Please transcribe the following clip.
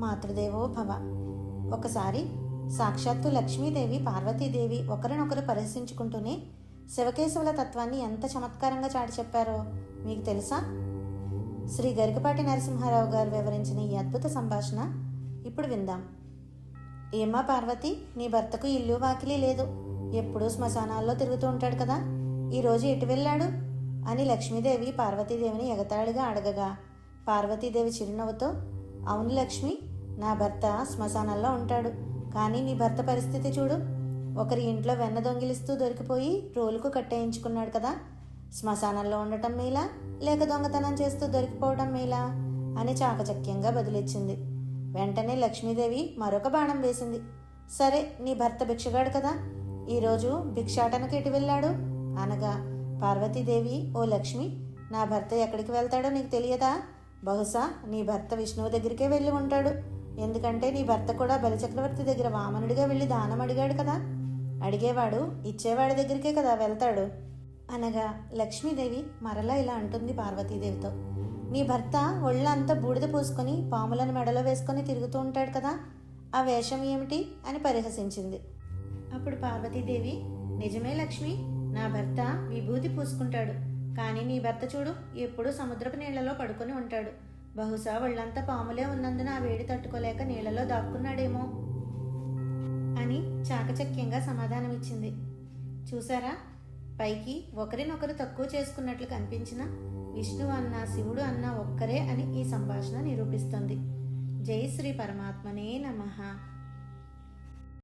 మాతృదేవో భవ. ఒకసారి సాక్షాత్తు లక్ష్మీదేవి పార్వతీదేవి ఒకరినొకరు పరిహసించుకుంటూనే శివకేశవుల తత్వాన్ని ఎంత చమత్కారంగా చాటి చెప్పారో మీకు తెలుసా? శ్రీ గరికపాటి నరసింహారావు గారు వివరించిన ఈ అద్భుత సంభాషణ ఇప్పుడు విందాం. ఏమ్మా పార్వతి, నీ భర్తకు ఇల్లు వాకిలి లేదు, ఎప్పుడూ శ్మశానాల్లో తిరుగుతూ ఉంటాడు కదా, ఈరోజు ఎటు వెళ్ళాడు అని లక్ష్మీదేవి పార్వతీదేవిని ఎగతాళిగా అడగగా పార్వతీదేవి చిరునవ్వుతో, అవును లక్ష్మి, నా భర్త శ్మశానాల్లో ఉంటాడు, కానీ నీ భర్త పరిస్థితి చూడు, ఒకరి ఇంట్లో వెన్న దొంగిలిస్తూ దొరికిపోయి రోలుకు కట్టేయించుకున్నాడు కదా, శ్మశానంలో ఉండటం మేలా లేక దొంగతనం చేస్తూ దొరికిపోవడం మేలా అని చాకచక్యంగా బదులిచ్చింది. వెంటనే లక్ష్మీదేవి మరొక బాణం వేసింది. సరే, నీ భర్త భిక్షగాడు కదా, ఈరోజు భిక్షాటనకు ఎటు వెళ్ళాడు అనగా పార్వతీదేవి, ఓ లక్ష్మి, నా భర్త ఎక్కడికి వెళ్తాడో నీకు తెలియదా? బహుశా నీ భర్త విష్ణువు దగ్గరికే వెళ్ళి ఉంటాడు, ఎందుకంటే నీ భర్త కూడా బలిచక్రవర్తి దగ్గర వామనుడిగా వెళ్ళి దానం అడిగాడు కదా, అడిగేవాడు ఇచ్చేవాడి దగ్గరికే కదా వెళ్తాడు అనగా లక్ష్మీదేవి మరలా ఇలా అంటుంది పార్వతీదేవితో, నీ భర్త ఒళ్ళంతా బూడిద పూసుకొని పాములను మెడలో వేసుకొని తిరుగుతూ ఉంటాడు కదా, ఆ వేషం ఏమిటి అని పరిహసించింది. అప్పుడు పార్వతీదేవి, నిజమే లక్ష్మి, నా భర్త విభూతి పూసుకుంటాడు, కానీ నీ భర్త చూడు, ఎప్పుడూ సముద్రపు నీళ్లలో పడుకొని ఉంటాడు, బహుశా ఒళ్ళంతా పాములే ఉన్నందున ఆ వేడి తట్టుకోలేక నీళ్లలో దాక్కున్నాడేమో అని చాకచక్యంగా సమాధానమిచ్చింది. చూసారా, పైకి ఒకరినొకరు తక్కువ చేసుకున్నట్లు కనిపించిన విష్ణువు అన్నా శివుడు అన్నా ఒక్కరే అని ఈ సంభాషణ నిరూపిస్తుంది. జై శ్రీ పరమాత్మనే నమః.